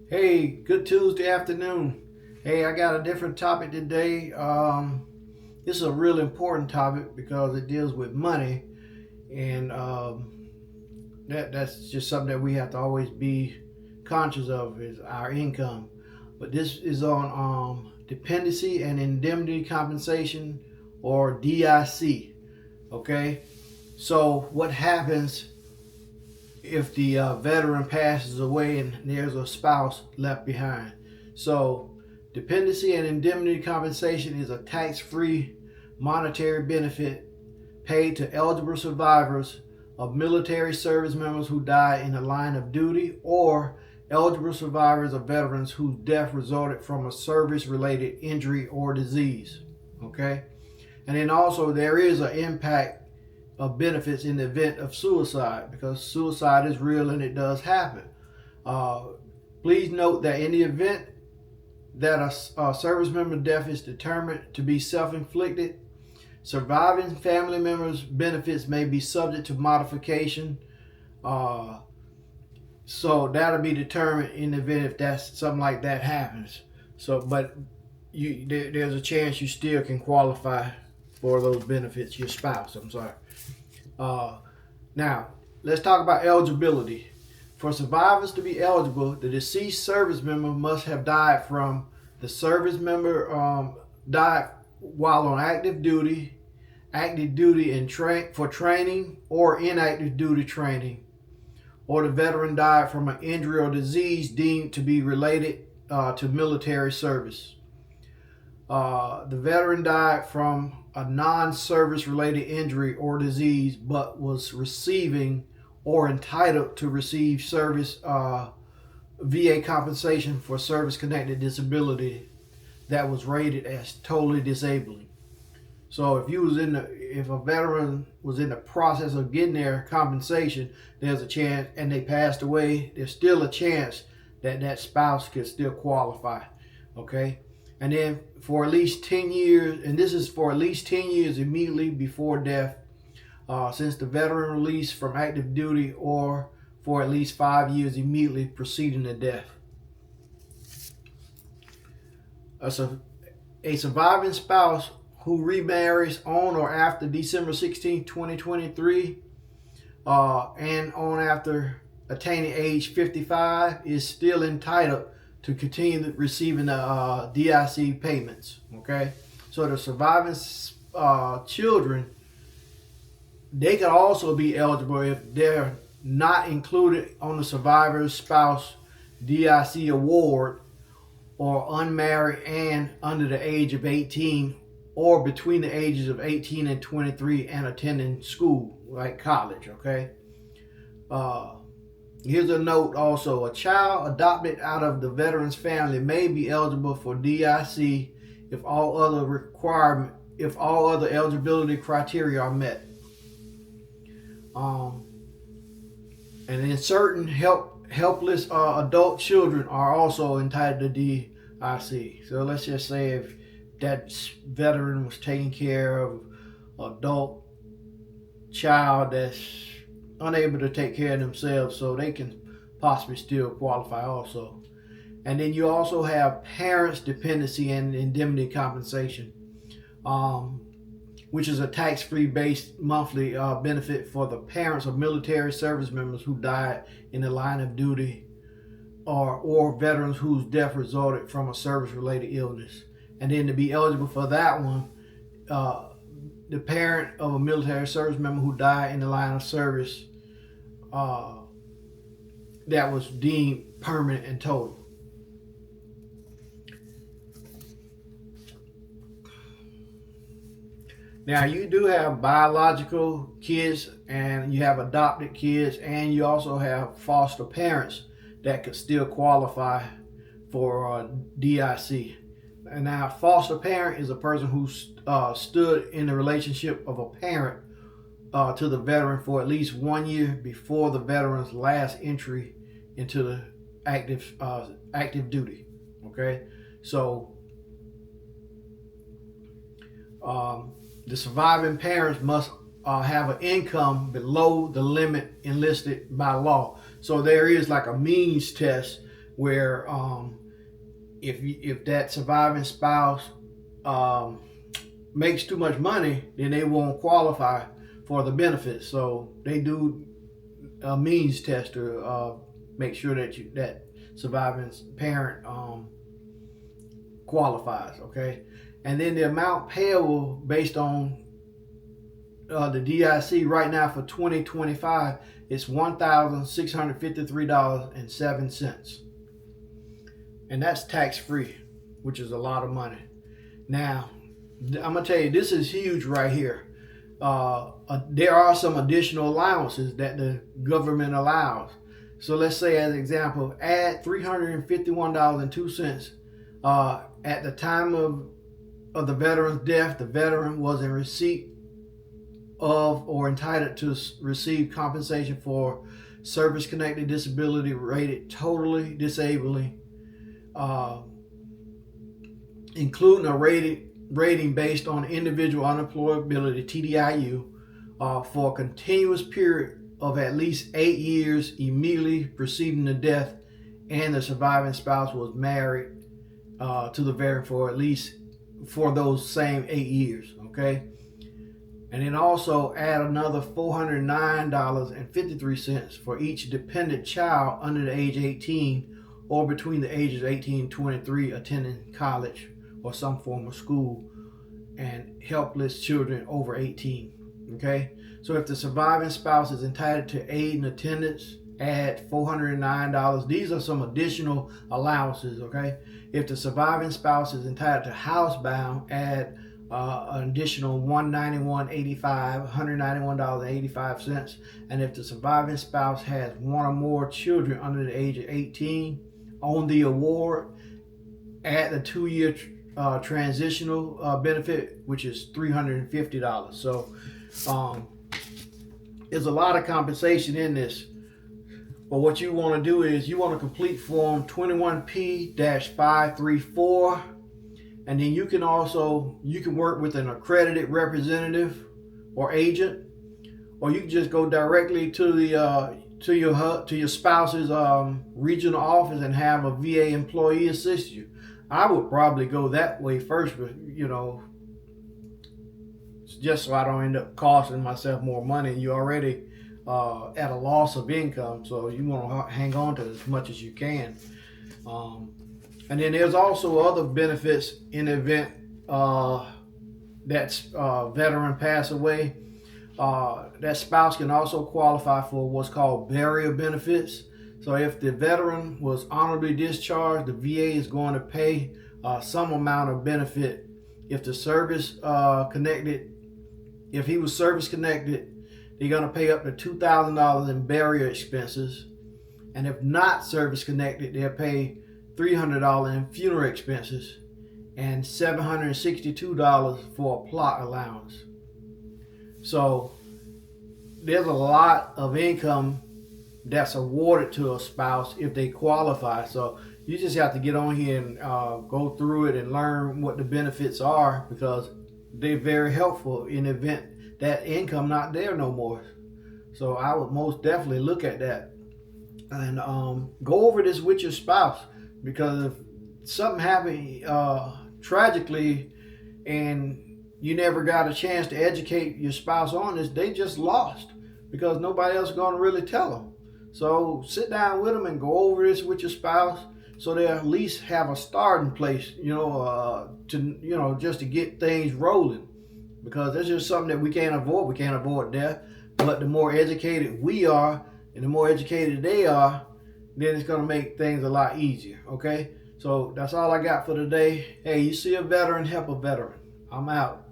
Hey, good Tuesday afternoon. Hey, I got a different topic today. This is a real important topic because it deals with money, and that's just something that we have to always be conscious of is our income. But this is on dependency and indemnity compensation, or DIC. Okay, so what happens if the veteran passes away and there's a spouse left behind? So, dependency and indemnity compensation is a tax-free monetary benefit paid to eligible survivors of military service members who died in the line of duty, or eligible survivors of veterans whose death resulted from a service-related injury or disease. Okay, and then also there is an impact of benefits in the event of suicide, because suicide is real and it does happen. Uh, Please note that in the event that a service member death is determined to be self-inflicted, surviving family members' benefits may be subject to modification. Uh, so that'll be determined in the event if that's something like that happens. So, but there's a chance you still can qualify for those benefits. Your spouse, I'm sorry. Uh, Now, let's talk about eligibility. For survivors to be eligible, the deceased service member must have died from the service member died while on active duty in for training or inactive duty training, or the veteran died from an injury or disease deemed to be related to military service. The veteran died from a non-service related injury or disease, but was receiving or entitled to receive service VA compensation for service-connected disability that was rated as totally disabling. So if a veteran was in the process of getting their compensation, there's a chance, and they passed away, there's still a chance that that spouse could still qualify. Okay, and then for at least 10 years, and this is for at least 10 years immediately before death, since the veteran released from active duty, or for at least 5 years immediately preceding the death. A surviving spouse who remarries on or after December 16, 2023, and on after attaining age 55 is still entitled to continue receiving the DIC payments. Okay, so the surviving children, they could also be eligible if they're not included on the survivor's spouse DIC award, or unmarried and under the age of 18, or between the ages of 18 and 23 and attending school, like college. Okay. Here's a note also. A child adopted out of the veteran's family may be eligible for DIC if all other eligibility criteria are met. And then certain helpless adult children are also entitled to DIC. So let's just say if that veteran was taking care of an adult child that's unable to take care of themselves, so they can possibly still qualify also. And then you also have parents' dependency and indemnity compensation, which is a tax-free based monthly benefit for the parents of military service members who died in the line of duty, or veterans whose death resulted from a service-related illness. And then to be eligible for that one, the parent of a military service member who died in the line of service that was deemed permanent and total. Now, you do have biological kids, and you have adopted kids, and you also have foster parents that could still qualify for DIC. And now, foster parent is a person who stood in the relationship of a parent to the veteran for at least 1 year before the veteran's last entry into the active duty. Okay, so the surviving parents must have an income below the limit enlisted by law. So there is like a means test where if that surviving spouse makes too much money, then they won't qualify for the benefits. So they do a means test to make sure that surviving parent qualifies. Okay, and then the amount payable based on the DIC right now for 2025 is $1,653.07, and that's tax free, which is a lot of money. Now, I'm gonna tell you, this is huge right here. There are some additional allowances that the government allows. So let's say, as an example, add $351.02. At the time of the veteran's death, the veteran was in receipt of or entitled to receive compensation for service-connected disability rated totally disabling, including a rating based on individual unemployability (TDIU) for a continuous period of at least 8 years immediately preceding the death, and the surviving spouse was married to the veteran for at least for those same 8 years. Okay. And then also add another $409.53 for each dependent child under the age of 18 or between the ages of 18 and 23 attending college or some form of school, and helpless children over 18. Okay, so if the surviving spouse is entitled to aid and attendance, add $409. These are some additional allowances. Okay, if the surviving spouse is entitled to housebound, add an additional $191.85, and if the surviving spouse has one or more children under the age of 18 on the award, add the 2-year transitional benefit, which is $350. So there's a lot of compensation in this. But what you want to do is you want to complete form 21P-534. And then you can work with an accredited representative or agent, or you can just go directly to the to your spouse's regional office and have a VA employee assist you. I would probably go that way first, but just so I don't end up costing myself more money. You're already at a loss of income, so you want to hang on to as much as you can. And then there's also other benefits in the event that veteran pass away. That spouse can also qualify for what's called burial benefits. So if the veteran was honorably discharged, the VA is going to pay some amount of benefit. If the if he was service connected, they're going to pay up to $2,000 in burial expenses. And if not service connected, they'll pay $300 in funeral expenses and $762 for a plot allowance. So there's a lot of income that's awarded to a spouse if they qualify. So you just have to get on here and go through it and learn what the benefits are, because they're very helpful in the event that income not there no more. So I would most definitely look at that and go over this with your spouse. Because if something happened tragically and you never got a chance to educate your spouse on this, they just lost, because nobody else is going to really tell them. So sit down with them and go over this with your spouse, so they at least have a starting place, just to get things rolling. Because that's just something that we can't avoid. We can't avoid death. But the more educated we are and the more educated they are, then it's going to make things a lot easier. Okay, so that's all I got for today. Hey, you see a veteran, help a veteran. I'm out.